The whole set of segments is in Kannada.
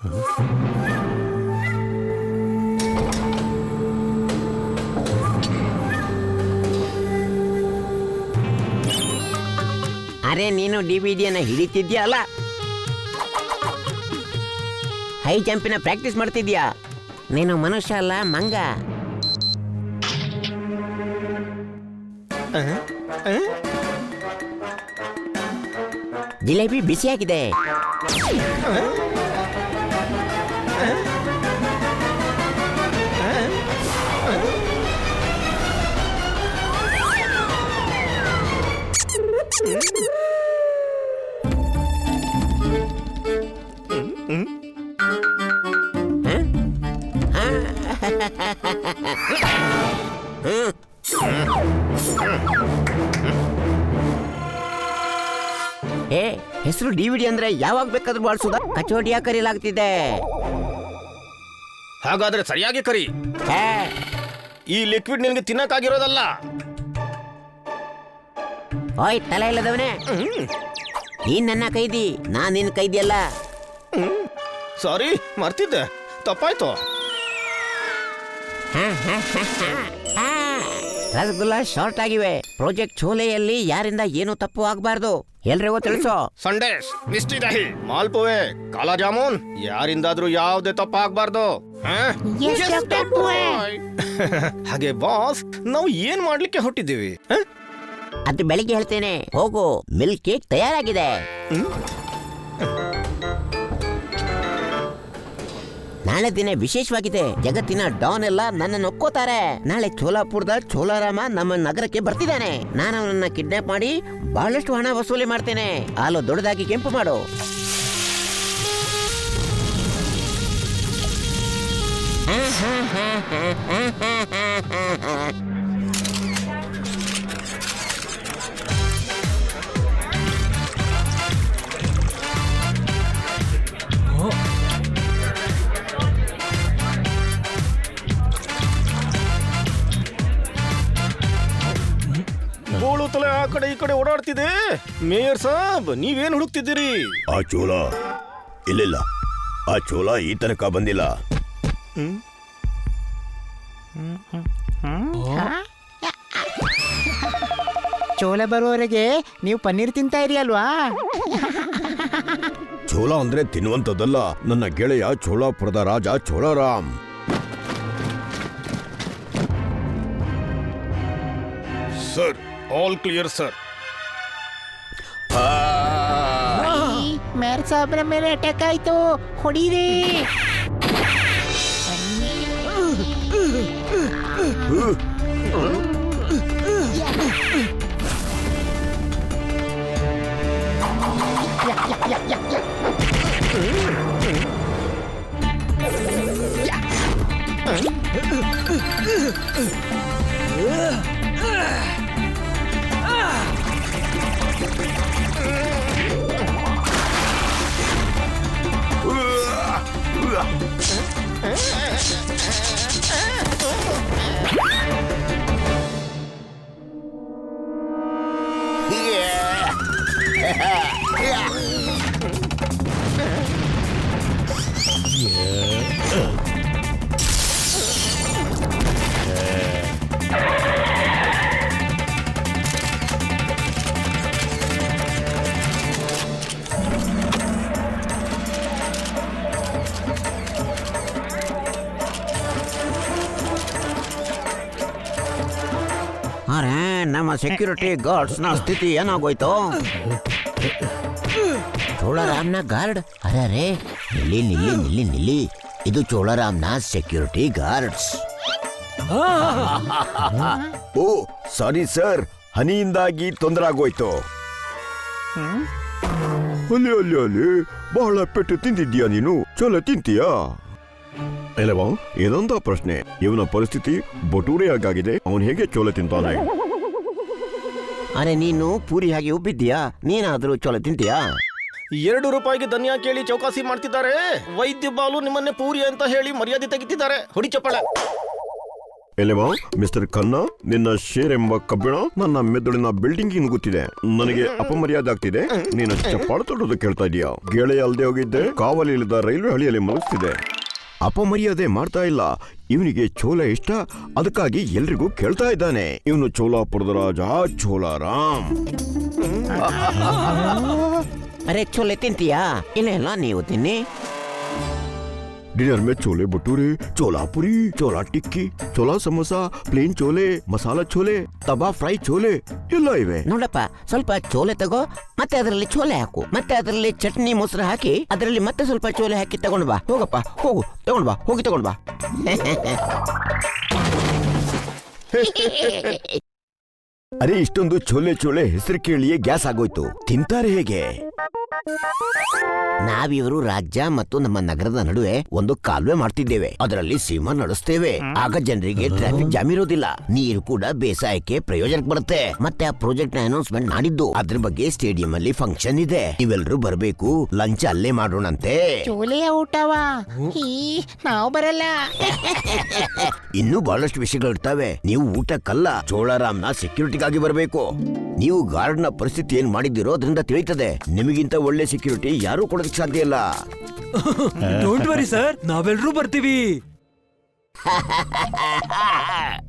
ಅರೆ ನೀನು ಡಿವಿಡಿಯನ್ನ ಹಿಡಿತಿದ್ಯಲ್ಲ, ಹೈ ಜಂಪಿನ ಪ್ರಾಕ್ಟೀಸ್ ಮಾಡ್ತಿದ್ಯಾ. ನೀನು ಮನುಷ್ಯ ಅಲ್ಲ, ಮಂಗ. ಜಿಲೇಬಿ ಬಿಸಿಯಾಗಿದೆ. ಹೆಸರು ಡಿವಿಡಿ ಅಂದ್ರೆ ಯಾವಾಗ ಬೇಕಾದ್ರೂ ಬಳಸೋದ? ಕಚೋಟಿಯ ಕರೀಲಾಗ್ತಿದೆ. ಹಾಗಾದ್ರೆ ಸರಿಯಾಗಿ ಕರಿ. ಈ ಲಿಕ್ವಿಡ್ ನಿನ್ಗೆ ತಿನ್ನಕ್ಕಾಗಿರೋದಲ್ಲ. ಓಯ್ ತಲೆ ಇಲ್ಲದವನೇ, ನೀನ್ ನನ್ನ ಕೈದಿ, ನಾನ್ ನಿನ್ ಕೈದಿ ಅಲ್ಲ. ಸಾರಿ, ಮರ್ತಿದ್ದೆ, ತಪ್ಪಾಯ್ತು. ರಸಗುಲ್ಲ ಶಾರ್ಟ್ ಆಗಿವೆ. ಪ್ರಾಜೆಕ್ಟ್ ಚೋಲೆಯಲ್ಲಿ ಯಾರಿಂದ ಏನು ತಪ್ಪು ಆಗಬಾರ್ದು, ಎಲ್ರಿಗೂ ತಿಳಿಸೋ. ಸಂಡೇಶ್, ಮಿಸ್ಟಿ ದಹಿ, ಮಾಲ್ಪುವೆ, ಕಾಲಾ ಜಾಮೂನ್, ಯಾರಿಂದಾದ್ರೂ ಯಾವುದೇ ತಪ್ಪು ಆಗ್ಬಾರ್ದು. ಹಾಗೆ ಬಾಸ್, ನಾವು ಏನ್ ಮಾಡ್ಲಿಕ್ಕೆ ಹೊಟ್ಟಿದ್ದೀವಿ? ಅದು ಬೆಳಿಗ್ಗೆ ಹೇಳ್ತೇನೆ. ಹೋಗು, ಮಿಲ್ಕ್ ಕೇಕ್ ತಯಾರಾಗಿದೆ. ನಾಳೆ ದಿನ ವಿಶೇಷವಾಗಿದೆ. ಜಗತ್ತಿನ ಡಾನ್ ಎಲ್ಲ ನನ್ನನ್ನು ಒಕ್ಕೋತಾರೆ. ನಾಳೆ ಚೋಲಾಪುರದ ಚೋಲಾರಾಮ ನಮ್ಮ ನಗರಕ್ಕೆ ಬರ್ತಿದ್ದಾನೆ. ನಾನು ಅವನನ್ನ ಕಿಡ್ನಾಪ್ ಮಾಡಿ ಬಹಳಷ್ಟು ಹಣ ವಸೂಲಿ ಮಾಡ್ತೇನೆ. ಹಾಲು ದೊಡ್ಡದಾಗಿ ಕೆಂಪು ಮಾಡು. ಬೋಳು ತಲೆ ಆ ಕಡೆ ಈ ಕಡೆ ಓಡಾಡ್ತಿದೆ. ಮೇಯರ್ ಸಾಬ್, ನೀವೇನ್ ಹುಡುಕ್ತಿದ್ದೀರಿ? ಆ ಚೋಳ ಇಲ್ಲ, ಆ ಚೋಳ ಈ ತನಕ ಬಂದಿಲ್ಲ. ಚೋಳ ಬರುವವರೆಗೆ ನೀವು ಪನ್ನೀರ್ ತಿಂತಾ ಇರಿ ಅಲ್ವಾ? ಚೋಳ ಅಂದ್ರೆ ತಿನ್ನುವಂಥದ್ದಲ್ಲ. ನನ್ನ ಗೆಳೆಯ ಚೋಳಾಪುರದ Raja Cholaram. Sir, all clear sir. ಮೇರ್ ಸಾಬ್ರ ಮೇಲೆ ಅಟ್ಯಾಕ್ ಆಯ್ತು, ಹೊಡೀರಿ. ಅರೆ, ನಮ್ಮ ಸೆಕ್ಯೂರಿಟಿ ಗಾರ್ಡ್ಸ್ ನ ಸ್ಥಿತಿ ಏನಾಗೋಯ್ತು? ಚೋಳರಾಮ್ನ ಗಾರ್ಡ್? ಅರೆ, ನಿಲ್ಲಿ ನಿಲ್ಲಿ ನಿಲ್ಲಿ ನಿಲ್ಲಿ, ಇದು ಚೋಳರಾಮ್ನ ಸೆಕ್ಯೂರಿಟಿ ಗಾರ್ಡ್ಸ್. ಓ ಸಾರಿ ಸರ್, ಹನಿಯಿಂದಾಗಿ ತೊಂದರೆ ಆಗೋಯ್ತು. ಅಲ್ಲಿ ಅಲ್ಲಿ ಅಲ್ಲಿ ಬಹಳ ಪೆಟ್ಟು ತಿಂದಿದ್ಯಾ ನೀನು? ಚೋಳ ತಿಂತೀಯಾ? ಇಲ್ಲವಾ, ಇದೊಂದ ಪ್ರಶ್ನೆ. ಇವನ ಪರಿಸ್ಥಿತಿ ಬಟೂರೆಯಾಗಿದೆ. ಅವನು ಹೇಗೆ ಚೋಳ ತಿಂತಾನೆ? ಅರೆ, ನೀನು ಪೂರಿ ಹಾಗೆ ಉಬ್ಬಿದ್ಯಾ? ನೀನಾದ್ರೂ ಚೋಳ ತಿಂತೀಯಾ? 2 ರೂಪಾಯಿಗೆ ಧನ್ಯ ಕೇಳಿ ಚೌಕಾಸಿ ಮಾಡ್ತಿದ್ದಾರೆ. ವೈದ್ಯ ಬಾಲು ನಿಮ್ಮನ್ನೇ ಪೂರಿ ಅಂತ ಹೇಳಿ ಮರ್ಯಾದೆ ತೆಗಿತಿದ್ದಾರೆ. ಹೊಡಿ ಚಪ್ಪಳ. ಎಲೆವಾ ಮಿಸ್ಟರ್ ಖನ್ನಾ, ನಿನ್ನ ಶೇರ್ ಎಂಬ ಕಬ್ಬಿಣ ನನ್ನ ಮೆದುಳಿನ ಬಿಲ್ಡಿಂಗ್ ನುಗ್ಗುತ್ತಿದೆ. ನನಗೆ ಅಪಮರ್ಯಾದೆ ಆಗ್ತಿದೆ. ನೀನು ಚಪ್ಪಾಳು ತೊಡೋದು ಕೇಳ್ತಾ ಇದೀಯಾ? ಗೆಳೆಯ ಅಲ್ದೆ ಹೋಗಿದ್ದೆ ಕಾವಲಿ ಇಳಿದ ರೈಲ್ವೆ ಹಳಿಯಲ್ಲಿ ಮಲಗಿಸ್ತಿದೆ. ಅಪಮರ್ಯಾದೆ ಮಾಡ್ತಾ ಇಲ್ಲ. ಇವನಿಗೆ ಚೋಲ ಇಷ್ಟ, ಅದಕ್ಕಾಗಿ ಎಲ್ರಿಗೂ ಕೇಳ್ತಾ ಇದ್ದಾನೆ. ಇವನು ಚೋಲಾಪುರದ ರಾಜ ಚೋಲಾರಾಮ್. ಅರೆ ಚೋಲೆ ತಿಂತೀಯಾ? ಇಲ್ಲ ನೀವು ತಿನ್ನಿ. डिनर में छोले भटूरे, छोला पूरी, छोला टिक्की, छोला समोसा, प्लेन छोले, ಮಸಾಲಾ छोले, ತವಾ ಫ್ರೈ छोले ಎಲ್ಲ ಇವೆ. ನೋಡಪ್ಪ, ಸ್ವಲ್ಪ ಚೋಲೆ ತಗೋ, ಮತ್ತೆ ಅದರಲ್ಲಿ ಚೋಲೆ ಹಾಕು, ಮತ್ತೆ ಅದರಲ್ಲಿ ಚಟ್ನಿ ಮೊಸರು ಹಾಕಿ, ಅದರಲ್ಲಿ ಮತ್ತೆ ಸ್ವಲ್ಪ ಚೋಲೆ ಹಾಕಿ ತಗೊಂಡ್ ಬಾ. ಹೋಗಪ್ಪ, ಹೋಗು, ತಗೊಂಡ್ ಬಾ, ಹೋಗಿ ತಗೊಂಡ್ ಬಾ. ಅರೆ ಇಷ್ಟೊಂದು ಚೋಲೆ ಚೋಲೆ ಹೆಸರು ಕೇಳಿಯೇ ಗ್ಯಾಸ್ ಆಗೋಯ್ತು. ತಿಂತಾರೆ ಹೇಗೆ? ನಾವಿವರು ರಾಜ್ಯ ಮತ್ತು ನಮ್ಮ ನಗರದ ನಡುವೆ ಒಂದು ಕಾಲುವೆ ಮಾಡ್ತಿದ್ದೇವೆ. ಅದರಲ್ಲಿ ಸೀಮಾ ನಡೆಸ್ತೇವೆ. ಆಗ ಜನರಿಗೆ ಟ್ರಾಫಿಕ್ ಜಾಮ್ ಇರೋದಿಲ್ಲ. ನೀರು ಕೂಡ ಬೇಸಾಯಕ್ಕೆ ಪ್ರಯೋಜನಕ್ಕೆ ಬರುತ್ತೆ. ಮತ್ತೆ ಆ ಪ್ರಾಜೆಕ್ಟ್ ನ ಅನೌನ್ಸ್ಮೆಂಟ್ ಮಾಡಿದ್ದು. ಅದ್ರ ಬಗ್ಗೆ ಸ್ಟೇಡಿಯಂ ಅಲ್ಲಿ ಫಂಕ್ಷನ್ ಇದೆ. ನೀವೆಲ್ಲರೂ ಬರಬೇಕು. ಲಂಚ್ ಅಲ್ಲೇ ಮಾಡೋಣಂತೆ. ಚೋಲೆಯ ಊಟವಾ? ನಾವು ಬರಲ್ಲ. ಇನ್ನೂ ಬಹಳಷ್ಟು ವಿಷಯಗಳಿರ್ತವೆ. ನೀವು ಊಟಕ್ಕಲ್ಲ, ಚೋಳಾರಾಮ್ನ ಸೆಕ್ಯೂರಿಟಿಗಾಗಿ ಬರಬೇಕು. ನೀವು ಗಾರ್ಡ್ ನ ಪರಿಸ್ಥಿತಿ ಏನ್ ಮಾಡಿದಿರೋ ಅದರಿಂದ ತಿಳಿಯುತ್ತದೆ. ನಿಮಗಿಂತ ಒಳ್ಳೆ ಸೆಕ್ಯೂರಿಟಿ ಯಾರು ಕೊಡೋದಕ್ಕೆ ಸಾಧ್ಯ ಇಲ್ಲ. ಡೋಂಟ್ ವರಿ ಸರ್, ನಾವೆಲ್ಲರೂ ಬರ್ತೀವಿ.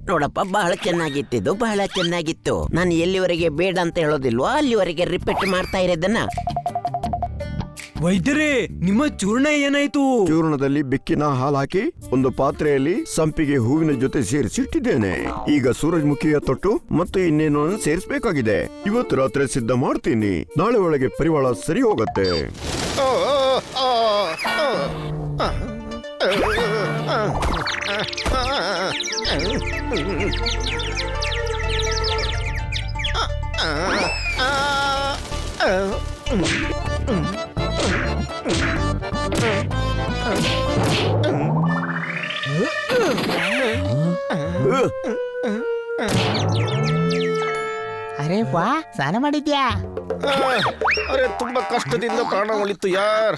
ನೋಡಪ್ಪ, ಬಹಳ ಚೆನ್ನಾಗಿತ್ತು, ಬಹಳ ಚೆನ್ನಾಗಿತ್ತು. ನಾನು ಎಲ್ಲಿವರೆಗೆ ಬೇಡ ಅಂತ ಹೇಳೋದಿಲ್ವೋ ಅಲ್ಲಿವರೆಗೆ ರಿಪೀಟ್ ಮಾಡ್ತಾ ಇರೋದನ್ನ. ವೈದ್ಯರೇ, ನಿಮ್ಮ ಚೂರ್ಣ ಏನಾಯ್ತು? ಚೂರ್ಣದಲ್ಲಿ ಬೆಕ್ಕಿನ ಹಾಲು ಹಾಕಿ ಒಂದು ಪಾತ್ರೆಯಲ್ಲಿ ಸಂಪಿಗೆ ಹೂವಿನ ಜೊತೆ ಸೇರಿಸಿಟ್ಟಿದ್ದೇನೆ. ಈಗ ಸೂರಜ್ಮುಖಿಯ ತೊಟ್ಟು ಮತ್ತು ಇನ್ನೇನು ಸೇರಿಸಬೇಕಾಗಿದೆ. ಇವತ್ತು ರಾತ್ರಿ ಸಿದ್ಧ ಮಾಡ್ತೀನಿ. ನಾಳೆ ಒಳಗೆ ಪರಿವಾಳ ಸರಿ ಹೋಗತ್ತೆ. ಅರೆ ವಾ, ಸ್ನಾನ ಮಾಡಿದ್ಯಾ? ಅರೆ ತುಂಬಾ ಕಷ್ಟದಿಂದ ಪ್ರಾಣ ಉಳಿತು ಯಾರ್.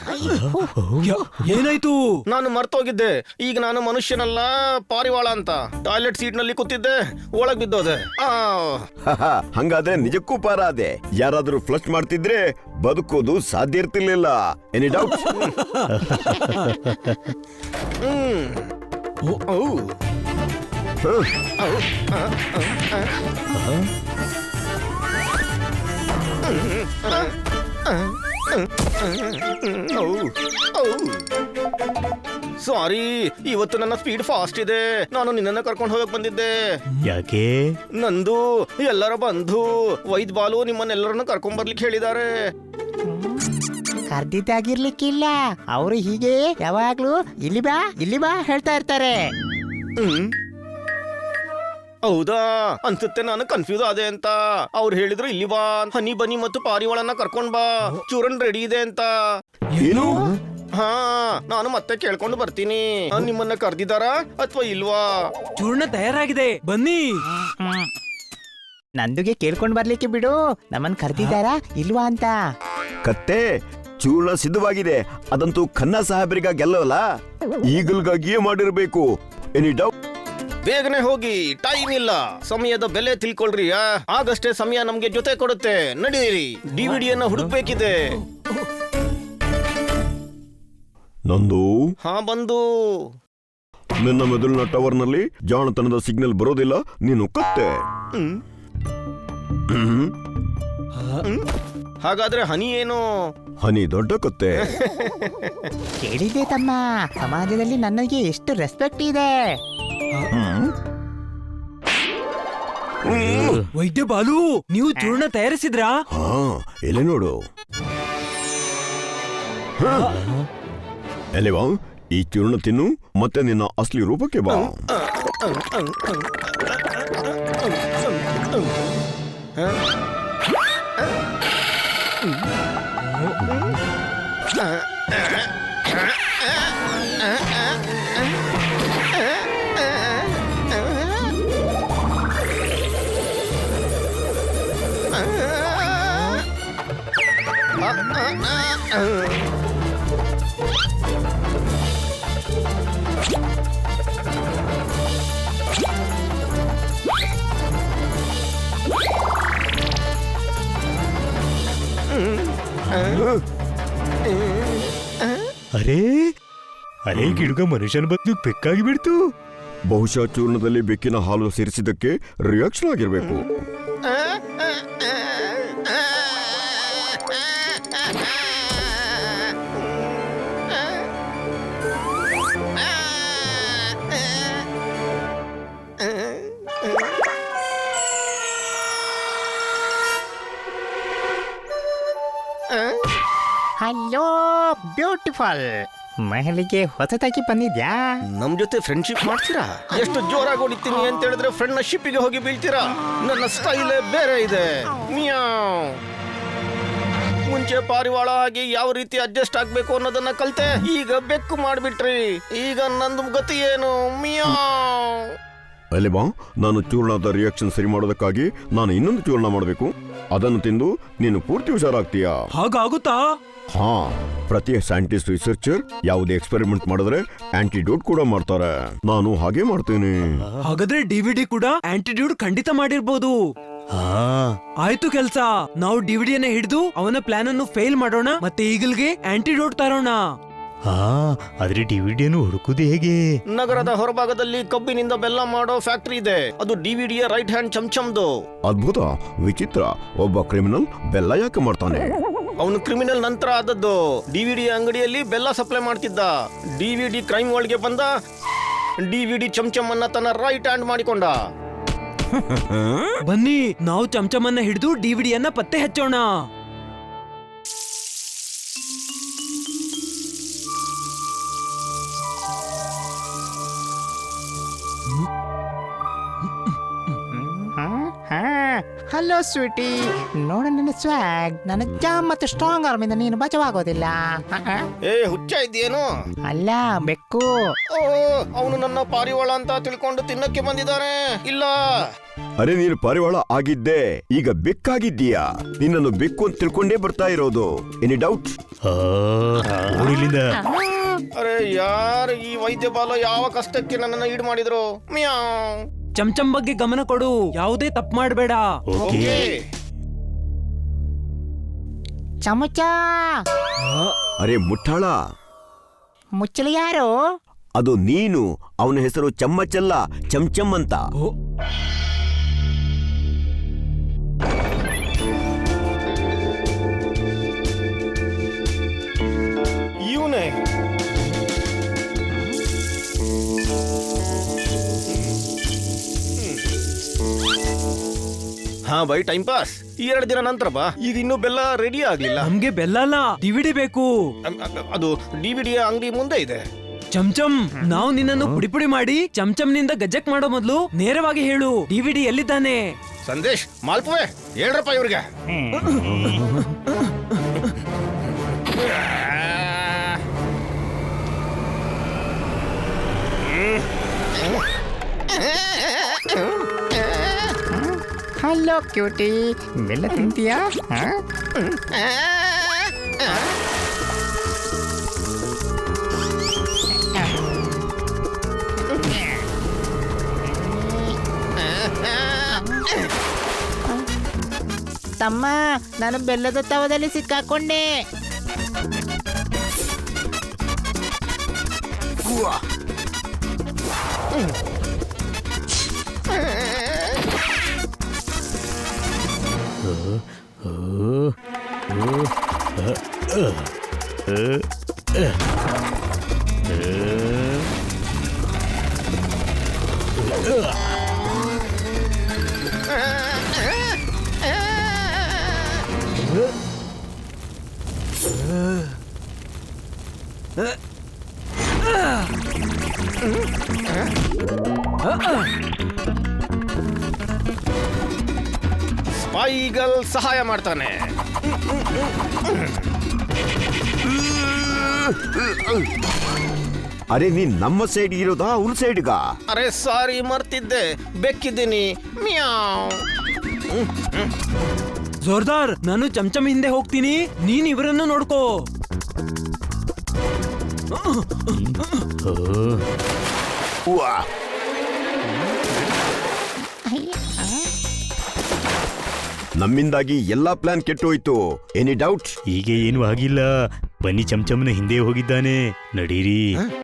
ಏನಾಯ್ತು? ನಾನು ಮರ್ತೋಗಿದ್ದೆ. ಈಗ ನಾನು ಮನುಷ್ಯನಲ್ಲ, ಪಾರಿವಾಳ ಅಂತ. ಟಾಯ್ಲೆಟ್ ಸೀಟ್ ನಲ್ಲಿ ಕೂತಿದ್ದೆ, ಒಳಗ್ ಬಿದ್ದೋದೆ. ಹಂಗಾದ್ರೆ ನಿಜಕ್ಕೂ ಪಾರಾದೆ. ಯಾರಾದ್ರೂ ಫ್ಲಶ್ ಮಾಡ್ತಿದ್ರೆ ಬದುಕೋದು ಸಾಧ್ಯ ಇರ್ತಿರ್ಲಿಲ್ಲ. Any doubt? ಸಾರಿ, ಇವತ್ತು ನನ್ನ ಸ್ಪೀಡ್ ಫಾಸ್ಟ್ ಇದೆ. ನಾನು ನಿನ್ನನ್ನ ಕರ್ಕೊಂಡು ಹೋಗಕ್ ಬಂದಿದ್ದೆ. ಯಾಕೆ? ನಂದು ಎಲ್ಲರ ಬಂಧು ವೈದ್ ಬಾಲು ನಿಮ್ಮನ್ನೆಲ್ಲರನ್ನ ಕರ್ಕೊಂಡ್ ಬರ್ಲಿಕ್ಕೆ ಹೇಳಿದ್ದಾರೆ. ಕರ್ದಿದ್ದಾಗಿರ್ಲಿಕ್ಕಿಲ್ಲ. ಅವರು ಹೀಗೆ ಯಾವಾಗ್ಲೂ ಇಲ್ಲಿ ಬಾ ಹೇಳ್ತಾ ಇರ್ತಾರೆ. ಹೌದಾ? ಅನ್ಸುತ್ತೆ ನಾನು ಕನ್ಫ್ಯೂಸ್ ಆದೆ ಅಂತ. ಅವ್ರು ಹೇಳಿದ್ರು ಇಲ್ಲಿ ಬಾ, ಹನಿ ಬನಿ ಮತ್ತು ಪಾರಿವಾಳನ್ನ ಕರ್ಕೊಂಡ್ ಬಾ, ಚೂರನ್ ರೆಡಿ ಇದೆ ಅಂತ. ಏನು? ಹಾ, ನಾನು ಮತ್ತೆ ಕೇಳ್ಕೊಂಡು ಬರ್ತೀನಿ. ನಿಮ್ಮನ್ನ ಕರ್ದಿದಾರಾ ಅಥವಾ ಇಲ್ವಾ? ಚೂರ್ಣ ತಯಾರಾಗಿದೆ, ಬನ್ನಿ. ನಂದುಗೆ ಕೇಳ್ಕೊಂಡ್ ಬರ್ಲಿಕ್ಕೆ ಬಿಡು. ನಮ್ಮನ್ ಕರ್ದಿದ್ದಾರಾ ಇಲ್ವಾ ಅಂತ. ಕತ್ತೆ, ಚೂರ್ಣ ಸಿದ್ಧವಾಗಿದೆ. ಅದಂತೂ ಖನ್ನಾ ಸಾಹೇಬರಿಗಾಗೆಲ್ಲವಲ್ಲ, ಈಗಲ್ಗಾಗಿಯೇ ಮಾಡಿರ್ಬೇಕು. Any doubt? ಬೇಗನೆ ಹೋಗಿ, ಟೈಮ್ ಇಲ್ಲ. ಸಮಯದ ಬೆಲೆ ತಿಳ್ಕೊಳ್ರಿ. ಆಗಷ್ಟೇ ಸಮಯ ನಮ್ಗೆ ಜೊತೆ ಕೊಡುತ್ತೆ. ನಡೀರಿ, ಡಿವಿಡಿಯನ್ನ ಹುಡುಕ್ಬೇಕಿದೆ. ನಂದು ಹಾ, ಬಂದು. ನಿನ್ನ ಮೆದುಳಿನ ಟವರ್ ನಲ್ಲಿ ಜಾಣತನದ ಸಿಗ್ನಲ್ ಬರೋದಿಲ್ಲ. ನೀನು ಕತ್ತೆ. ಹಾಗಾದ್ರೆ ಹನಿ ಏನು? ಹನಿ ದೊಡ್ಡ ಕತ್ತೆ. ಕೇಳಿದ್ದೆ ತಮ್ಮ, ಸಮಾಜದಲ್ಲಿ ನನಗೆ ಎಷ್ಟು ರೆಸ್ಪೆಕ್ಟ್ ಇದೆ. ವೈದ್ಯ ಬಾಲು, ನೀವು ಚೂರ್ಣ ತಯಾರಿಸಿದ್ರಾ? ಹಾ, ಎಲೆ ನೋಡು. ಎಲೆವಾ, ಈ ಚೂರ್ಣ ತಿನ್ನು, ಮತ್ತೆ ನಿನ್ನ ಅಸಲಿ ರೂಪಕ್ಕೆ ಬಾ. ಅದೇ ಗಿಡುಗ ಮನುಷ್ಯನ ಬದುಕು ಬೆಕ್ಕಾಗಿ ಬಿಡ್ತು. ಬಹುಶಃ ಚೂರ್ಣದಲ್ಲಿ ಬೆಕ್ಕಿನ ಹಾಲು ಸೇರಿಸಿದ್ದಕ್ಕೆ ರಿಯಾಕ್ಷನ್ ಆಗಿರ್ಬೇಕು. ಹಲೋ ಬ್ಯೂಟಿಫುಲ್, ಮಹಲಿಗೆ ಹೊಸದಾಗಿ ಬಂದಿದ್ಯಾ? ನಮ್ ಜೊತೆ ಫ್ರೆಂಡ್ಶಿಪ್ ಮಾಡ್ತೀರಾ? ಎಷ್ಟು ಜೋರಾಗಿ ಹೊಡಿತೀನಿ ಅಂತ ಹೇಳಿದ್ರೆ ಫ್ರೆಂಡ್ ನ ಶಿಪ್ಪಿಗೆ ಹೋಗಿ ಬೀಳ್ತೀರಾ. ನನ್ನ ಸ್ಟೈಲೇ ಬೇರೆ ಇದೆ. ಮಿಯಾವ್. ಮುಂಚೆ ಪಾರಿವಾಳ ಆಗಿ ಯಾವ ರೀತಿ ಅಡ್ಜಸ್ಟ್ ಆಗ್ಬೇಕು ಅನ್ನೋದನ್ನ ಕಲ್ತೆ, ಈಗ ಬೆಕ್ಕು ಮಾಡ್ಬಿಟ್ರಿ. ಈಗ ನಂದು ಗತಿ ಏನು? ಮಿಯಾವ್. ಅಲ್ಲಿ ಬಾ, ನಾನು ಚೂರ್ಣದ ರಿಯಾಕ್ಷನ್ ಸರಿ ಮಾಡೋದಕ್ಕಾಗಿ ನಾನು ಇನ್ನೊಂದು ಚೂರ್ಣ ಮಾಡಬೇಕು. ಅದನ್ನು ತಿಂದು ನೀನು ಪೂರ್ತಿ ಹುಷಾರಾಗ್ತೀಯಾ? ಹಾಗಾಗುತ್ತಾ? ಹಾ, ಪ್ರತಿ ಸೈಂಟಿಸ್ಟ್ ರಿಸರ್ಚರ್ ಯಾವುದೇ ಎಕ್ಸ್ಪೆರಿಮೆಂಟ್ ಮಾಡಿದ್ರೆ ಆಂಟಿಡೋಟ್ ಕೂಡ ಮಾಡ್ತಾರೆ. ನಾನು ಹಾಗೆ ಮಾಡ್ತೇನೆ. ಹಾಗಾದ್ರೆ ಡಿವಿಡಿ ಕೂಡ ಆಂಟಿಟ್ಯೂಡ್ ಖಂಡಿತ ಮಾಡಿರ್ಬೋದು. ಆಯ್ತು ಕೆಲ್ಸ. ನಾವು ಡಿವಿಡಿಯನ್ನ ಹಿಡಿದು ಅವನ ಪ್ಲಾನ್ ಅನ್ನು ಫೇಲ್ ಮಾಡೋಣ, ಮತ್ತೆ ಈಗಲ್ಗೆ ಆಂಟಿಡೋಟ್ ತರೋಣ. ಆದ್ರೆ ಡಿವಿಡಿಯನ್ನು ಹುಡುಕುದು ಹೇಗೆ? ನಗರದ ಹೊರಭಾಗದಲ್ಲಿ ಕಬ್ಬಿನಿಂದ ಬೆಲ್ಲ ಮಾಡೋ ಫ್ಯಾಕ್ಟರಿ ಇದೆ. ಅದು ಡಿವಿಡಿಯ ರೈಟ್ ಹ್ಯಾಂಡ್ ಚಮಚಮ್ದು. ಅದ್ಭುತ, ವಿಚಿತ್ರ. ಒಬ್ಬ ಕ್ರಿಮಿನಲ್ ಬೆಲ್ಲ ಯಾಕೆ ಮಾಡ್ತಾನೆ? ಅವನು ಕ್ರಿಮಿನಲ್ ನಂತರ ಆದದ್ದು. ಡಿವಿಡಿ ಅಂಗಡಿಯಲ್ಲಿ ಬೆಲ್ಲ ಸಪ್ಲೈ ಮಾಡ್ತಿದ್ದ. ಡಿವಿಡಿ ಕ್ರೈಮ್ ಒಳಗೆ ಬಂದ. ಡಿವಿಡಿ ಚಮಚಮ್ ಅನ್ನ ತನ್ನ ರೈಟ್ ಹ್ಯಾಂಡ್ ಮಾಡಿಕೊಂಡ. ಬನ್ನಿ, ನಾವು ಚಮಚಮನ್ನ ಹಿಡಿದು ಡಿವಿಡಿಯನ್ನ ಪತ್ತೆ ಹಚ್ಚೋಣ. ಹಲೋ ಸ್ವೀಟಿ, ನೋಡ ನನ್ನ ಸ್ವಾಗ್. ನನ್ನ ಜಾಮ್ ಮತ್ತು ಸ್ಟ್ರಾಂಗ್ ಆರ್ಮಿಂದ ನೀನು ಬಚಾವಾಗೋದಿಲ್ಲ. ಏ, ಹುಚ್ಚ ಇದ್ದೇನು? ಅಲ್ಲ, ಬೆಕ್ಕು. ಓ, ಅವನು ನನ್ನ ಪಾರಿವಾಳ ಅಂತ ತಿಳ್ಕೊಂಡು ತಿನ್ನಕ್ಕೆ ಬಂದಿದ್ದಾನೆ. ಇಲ್ಲ, ಅರೆ, ನೀನು ಪಾರಿವಾಳ ಆಗಿದ್ದೆ, ಈಗ ಬೆಕ್ಕಾಗಿದ್ದೀಯಾ. ನಿನ್ನನ್ನು ಬೆಕ್ಕು ಅಂತ ತಿಳ್ಕೊಂಡೇ ಬರ್ತಾ ಇರೋದು. Any doubt? ಇಲ್ಲಿಂದ ಅರೆ ಯಾರು ಈ ವೈದ್ಯ ಬಾಲ ಯಾವ ಕಷ್ಟಕ್ಕೆ ನನ್ನನ್ನು ಈಡು ಮಾಡಿದ್ರು? ಮಿಯಾವ್. ಚಮಚಮ್ ಬಗ್ಗೆ ಗಮನ ಕೊಡು, ಯಾವುದೇ ತಪ್ಪು ಮಾಡಬೇಡ. ಓಕೆ. ಚಮಚ. ಅರೆ ಮುಟ್ಟಾಳ, ಮುಚ್ಚಲು ಯಾರು? ಅದು ನೀನು. ಅವನ ಹೆಸರು ಚಮ್ಮಚಲ್ಲ, ಚಮಚಮ್ ಅಂತ. ಇವನೇ. ಹಾ ಬೈ, ಟೈಮ್ ಪಾಸ್. 2 ದಿನ ನಂತರ ಬಾ. ಈಗ ಇನ್ನೂ ಬೆಲ್ಲ ರೆಡಿ ಆಗ್ಲಿಲ್ಲ. ನಮ್ಗೆ ಬೆಲ್ಲ ಅಲ್ಲ, ಡಿವಿಡಿ ಬೇಕು. ಅದು ಡಿವಿಡಿಯ ಅಂಗಡಿ ಮುಂದೆ ಇದೆ. ಚಮಚಮ್, ನಾವು ನಿನ್ನನ್ನು ಪುಡಿ ಪುಡಿ ಮಾಡಿ ಚಮಚಮ್ನಿಂದ ಗಜ್ಜಕ್ ಮಾಡೋ ಮೊದ್ಲು ನೇರವಾಗಿ ಹೇಳು, ಡಿವಿಡಿ ಎಲ್ಲಿದ್ದಾನೆ? ಸಂದೇಶ್, ಮಾಲ್ಪುವೆ, ಹೇಳ್ರಪ್ಪ ಇವ್ರಿಗೆ. ಹಲೋ ಕ್ಯೂಟಿ, ಬೆಲ್ಲ ತಿಂತೀಯಾ? ತಮ್ಮ, ನಾನು ಬೆಲ್ಲದ ತವದಲ್ಲಿ ಸಿಕ್ಕಾಕೊಂಡೆ. ಸ್ಪೈಗಲ್ ಸಹಾಯ ಮಾಡ್ತಾನೆ. ಅರೆ, ನೀನ್ ನಮ್ಮ ಸೈಡ್ ಇರೋದಾ ಅವ್ರ ಸೈಡ್ಗ? ಅರೆ ಸಾರಿ, ಮರ್ತಿದ್ದೆ. ಬೆಕ್ಕಿದ್ದೀನಿ. ಮಿಯಾವ್. ಜೋರ್ದಾರ್, ನಾನು ಚಮಚಮ್ ಹಿಂದೆ ಹೋಗ್ತೀನಿ, ನೀನ್ ಇವರನ್ನು ನೋಡ್ಕೋ. ನಮ್ಮಿಂದಾಗಿ ಎಲ್ಲಾ ಪ್ಲಾನ್ ಕೆಟ್ಟೋಯ್ತು. Any doubt? ಈಗ ಏನು ಆಗಿಲ್ಲ. ಬನ್ನಿ, ಚಮಚಮ್ನ ಹಿಂದೆ ಹೋಗಿದ್ದಾನೆ. ನಡೀರಿ.